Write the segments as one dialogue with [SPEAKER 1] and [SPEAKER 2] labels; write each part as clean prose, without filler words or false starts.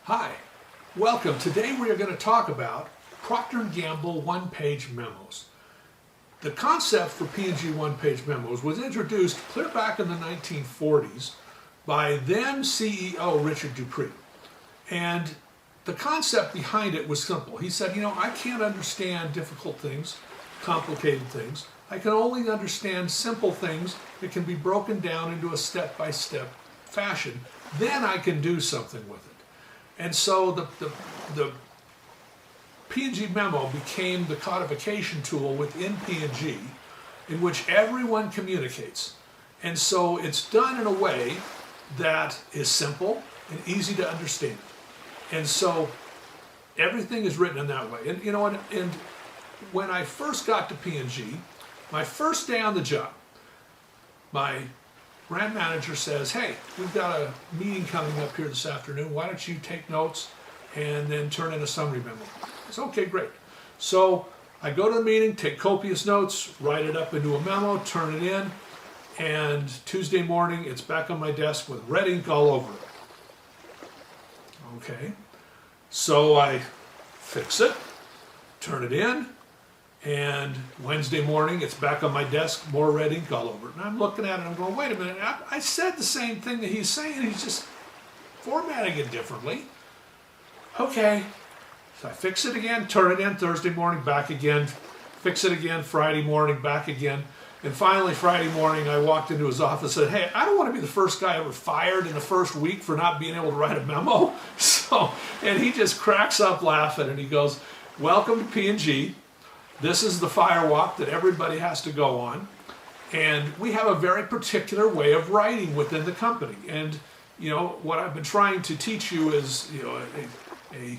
[SPEAKER 1] Hi, welcome. Today we are going to talk about Procter & Gamble one-page memos. The concept for P&G one-page memos was introduced clear back in the 1940s by then CEO Richard Dupree. And the concept behind it was simple. He said, I can't understand difficult things, complicated things. I can only understand simple things that can be broken down into a step-by-step fashion. Then I can do something with it. And so the P&G memo became the codification tool within P&G in which everyone communicates. And so it's done in a way that is simple and easy to understand. And so everything is written in that way. And when I first got to P&G, my first day on the job, my brand manager says, hey, we've got a meeting coming up here this afternoon. Why don't you take notes and then turn in a summary memo? I said, okay, great. So I go to the meeting, take copious notes, write it up into a memo, turn it in, and Tuesday morning it's back on my desk with red ink all over it. Okay, so I fix it, turn it in, and Wednesday morning, it's back on my desk, more red ink all over it. And I'm looking at it and I'm going, wait a minute, I said the same thing that he's saying, he's just formatting it differently. Okay, so I fix it again, turn it in, Thursday morning, back again, fix it again, Friday morning, back again. And finally, Friday morning, I walked into his office and said, hey, I don't want to be the first guy ever fired in the first week for not being able to write a memo. And he just cracks up laughing and he goes, welcome to P&G. This is the firewalk that everybody has to go on, and we have a very particular way of writing within the company. And what I've been trying to teach you is a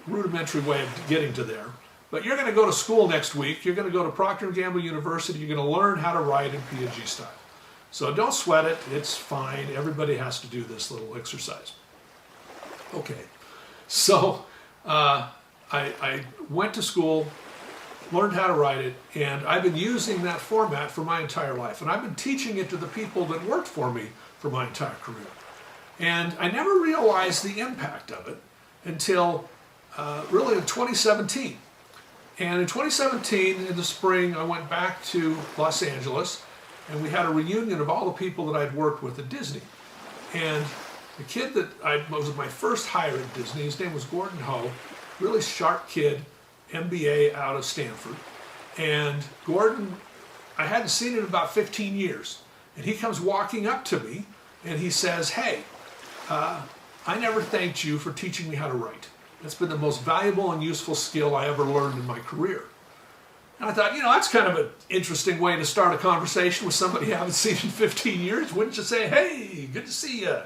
[SPEAKER 1] rudimentary way of getting to there. But you're going to go to school next week. You're going to go to Procter & Gamble University. You're going to learn how to write in P&G style. So don't sweat it. It's fine. Everybody has to do this little exercise. Okay. So I went to school, learned how to write it, and I've been using that format for my entire life. And I've been teaching it to the people that worked for me for my entire career. And I never realized the impact of it until really in 2017. And in 2017, in the spring, I went back to Los Angeles, and we had a reunion of all the people that I'd worked with at Disney. And the kid that was my first hire at Disney, his name was Gordon Ho, really sharp kid, MBA out of Stanford. And Gordon, I hadn't seen him in about 15 years. And he comes walking up to me and he says, hey, I never thanked you for teaching me how to write. It's been the most valuable and useful skill I ever learned in my career. And I thought, that's kind of an interesting way to start a conversation with somebody you haven't seen in 15 years. Wouldn't you say, hey, good to see you.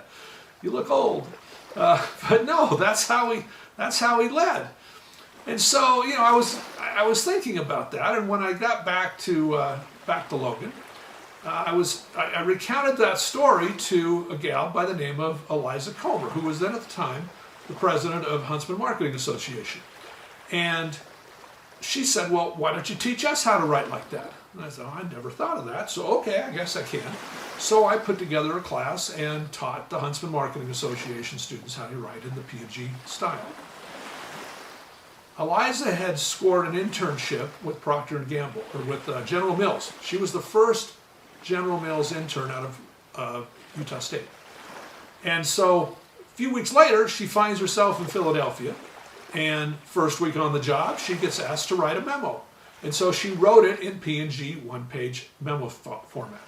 [SPEAKER 1] You look old. But no, that's how he led. And so, I was thinking about that, and when I got back to Logan, I recounted that story to a gal by the name of Eliza Comer, who was then at the time the president of Huntsman Marketing Association. And she said, well, why don't you teach us how to write like that? And I said, I never thought of that, so okay, I guess I can. So I put together a class and taught the Huntsman Marketing Association students how to write in the P&G style. Eliza had scored an internship with Procter & Gamble, or with General Mills. She was the first General Mills intern out of Utah State. And so a few weeks later, she finds herself in Philadelphia, and first week on the job, she gets asked to write a memo. And so she wrote it in P&G one-page memo format.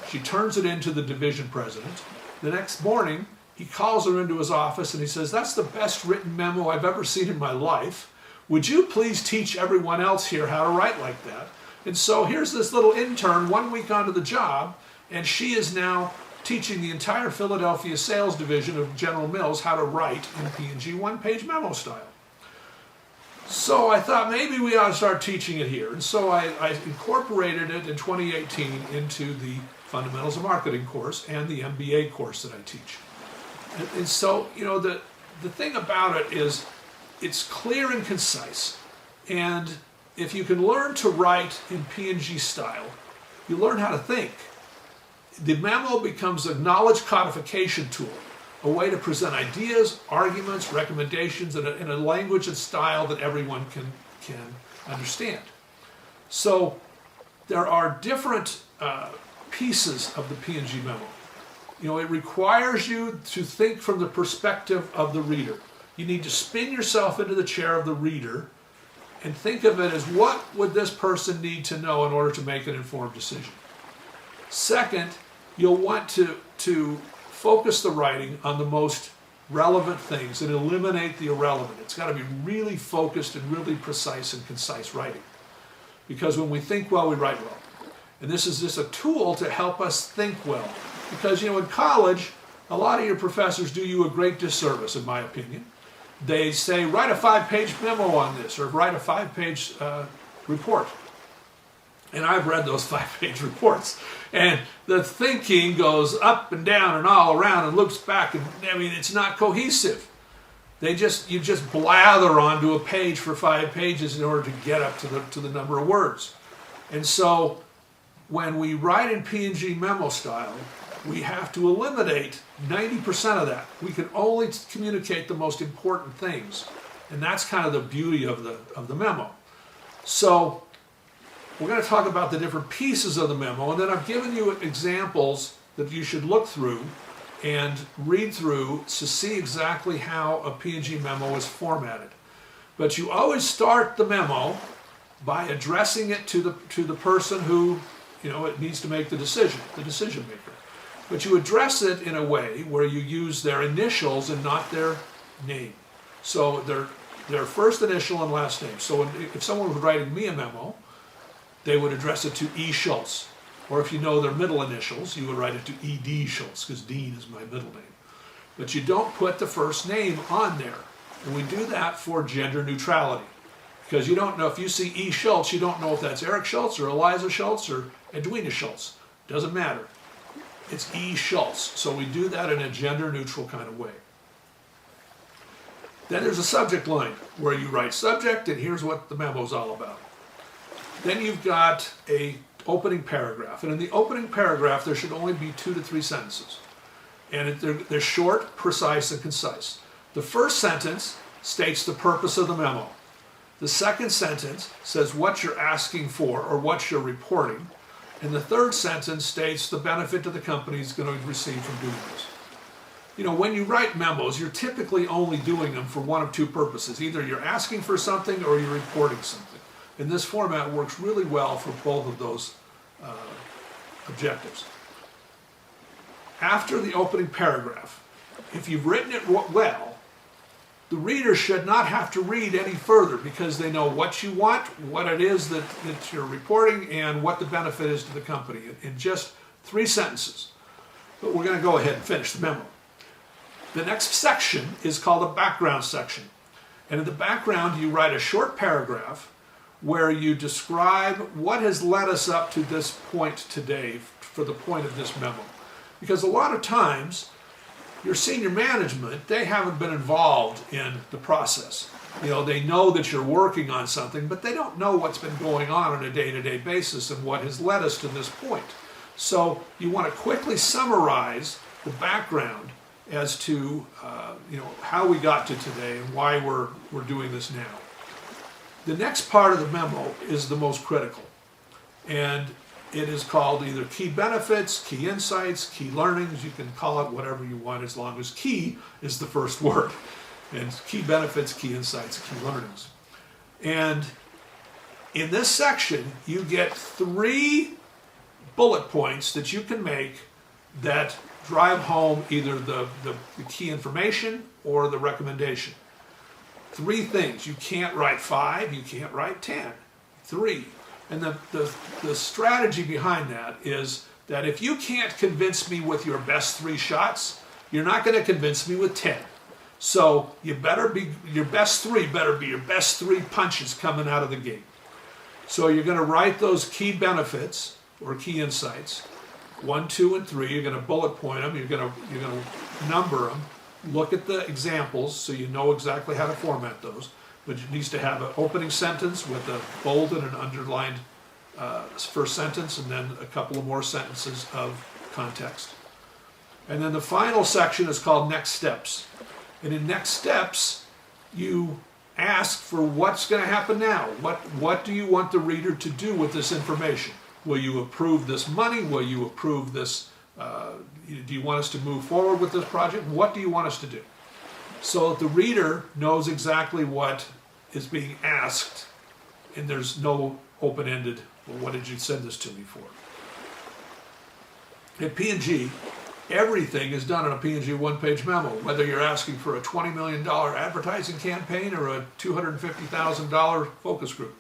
[SPEAKER 1] She turns it into the division president. The next morning, he calls her into his office and he says, that's the best written memo I've ever seen in my life. Would you please teach everyone else here how to write like that? And so here's this little intern 1 week onto the job, and she is now teaching the entire Philadelphia sales division of General Mills how to write in P&G one-page memo style. So I thought maybe we ought to start teaching it here. And so I incorporated it in 2018 into the Fundamentals of Marketing course and the MBA course that I teach. And so, the thing about it is it's clear and concise. And if you can learn to write in P&G style, you learn how to think. The memo becomes a knowledge codification tool, a way to present ideas, arguments, recommendations in a language and style that everyone can understand. So there are different pieces of the P&G memo. You know, it requires you to think from the perspective of the reader. You need to spin yourself into the chair of the reader and think of it as, what would this person need to know in order to make an informed decision? Second, you'll want to focus the writing on the most relevant things and eliminate the irrelevant. It's got to be really focused and really precise and concise writing. Because when we think well, we write well. And this is just a tool to help us think well. Because, you know, in college, a lot of your professors do you a great disservice, in my opinion. They say, write a 5-page memo on this, or write a 5-page report. And I've read those 5-page reports. And the thinking goes up and down and all around and looks back. And I mean, it's not cohesive. You just blather onto a page for 5 pages in order to get up to the number of words. And so when we write in P&G memo style, we have to eliminate 90% of that. We can only communicate the most important things. And that's kind of the beauty of the memo. So we're going to talk about the different pieces of the memo, and then I've given you examples that you should look through and read through to see exactly how a P&G memo is formatted. But you always start the memo by addressing it to the person who, you know, it needs to make the decision maker. But you address it in a way where you use their initials and not their name. So their first initial and last name. So if someone was writing me a memo, they would address it to E. Schulz. Or if you know their middle initials, you would write it to E.D. Schulz, because Dean is my middle name. But you don't put the first name on there. And we do that for gender neutrality. Because you don't know, if you see E. Schulz, you don't know if that's Eric Schulz or Eliza Schulz or Edwina Schulz. Doesn't matter. It's E. Schulz. So we do that in a gender neutral kind of way. Then there's a subject line where you write subject, and here's what the memo's all about. Then you've got a opening paragraph. And in the opening paragraph, there should only be 2 to 3 sentences. And they're short, precise, and concise. The first sentence states the purpose of the memo. The second sentence says what you're asking for or what you're reporting. And the third sentence states the benefit to the company is going to receive from doing this. You know, when you write memos, you're typically only doing them for one of 2 purposes. Either you're asking for something or you're reporting something. And this format works really well for both of those objectives. After the opening paragraph, if you've written it well, the reader should not have to read any further because they know what you want, what it is that you're reporting, and what the benefit is to the company in just 3 sentences. But we're going to go ahead and finish the memo. The next section is called the background section. And in the background, you write a short paragraph where you describe what has led us up to this point today for the point of this memo. Because a lot of times, your senior management, they haven't been involved in the process. You know, they know that you're working on something, but they don't know what's been going on a day-to-day basis and what has led us to this point. So you want to quickly summarize the background as to you know, how we got to today and why we're doing this now. The next part of the memo is the most critical, and it is called either key benefits, key insights, key learnings. You can call it whatever you want as long as key is the first word. And key benefits, key insights, key learnings. And in this section, you get 3 bullet points that you can make that drive home either the key information or the recommendation. 3 things. You can't write 5, you can't write 10. 3. And the strategy behind that is that if you can't convince me with your best 3 shots, you're not going to convince me with 10. So you better be, your best 3 better be your best 3 punches coming out of the gate. So you're going to write those key benefits or key insights, 1, 2, and 3. You're going to bullet point them. You're going to number them. Look at the examples so you know exactly how to format those. But it needs to have an opening sentence with a bold and an underlined first sentence, and then a couple of more sentences of context. And then the final section is called Next Steps. And in Next Steps, you ask for what's going to happen now. What do you want the reader to do with this information? Will you approve this money? Will you approve this? Do you want us to move forward with this project? What do you want us to do? So that the reader knows exactly what is being asked, and there's no open-ended, well, what did you send this to me for? At P&G, everything is done in a P&G one-page memo, whether you're asking for a $20 million advertising campaign or a $250,000 focus group.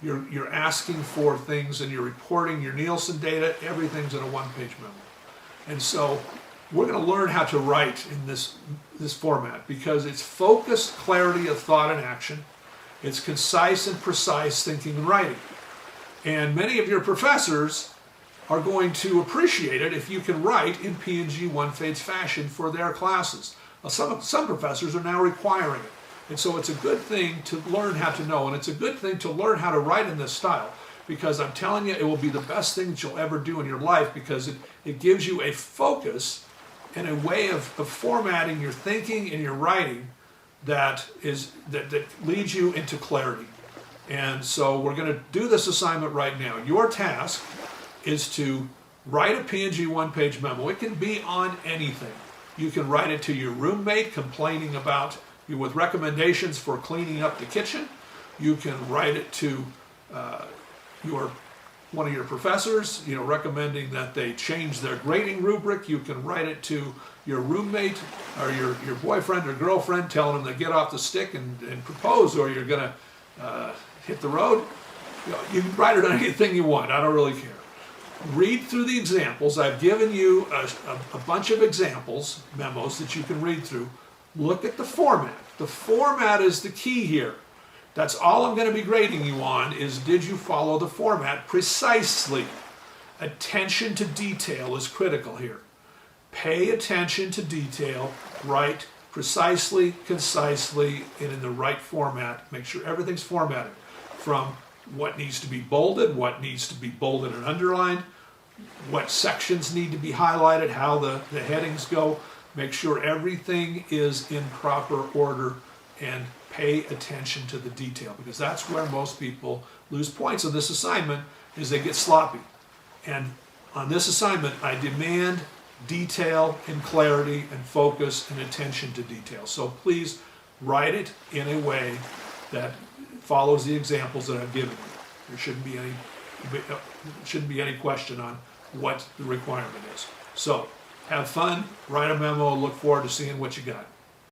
[SPEAKER 1] You're asking for things and you're reporting your Nielsen data, everything's in a one-page memo. And so we're going to learn how to write in this format because it's focused clarity of thought and action. It's concise and precise thinking and writing. And many of your professors are going to appreciate it if you can write in P&G one-page fashion for their classes. Some professors are now requiring it. And so it's a good thing to learn how to know, and it's a good thing to learn how to write in this style, because I'm telling you, it will be the best thing that you'll ever do in your life, because it gives you a focus and a way of formatting your thinking and your writing that leads you into clarity. And so we're going to do this assignment right now. Your task is to write a P&G one-page memo. It can be on anything. You can write it to your roommate complaining about you with recommendations for cleaning up the kitchen. You can write it to one of your professors, recommending that they change their grading rubric. You can write it to your roommate or your boyfriend or girlfriend, telling them to get off the stick and propose, or you're going to hit the road. You can write it on anything you want. I don't really care. Read through the examples. I've given you a bunch of examples, memos that you can read through. Look at the format. The format is the key here. That's all I'm going to be grading you on is, did you follow the format precisely? Attention to detail is critical here. Pay attention to detail, write precisely, concisely, and in the right format. Make sure everything's formatted, from what needs to be bolded, what needs to be bolded and underlined, what sections need to be highlighted, how the headings go. Make sure everything is in proper order, and pay attention to the detail, because that's where most people lose points on this assignment, is they get sloppy. And on this assignment, I demand detail and clarity and focus and attention to detail. So please write it in a way that follows the examples that I've given you. There shouldn't be any question on what the requirement is. So have fun, write a memo, look forward to seeing what you got.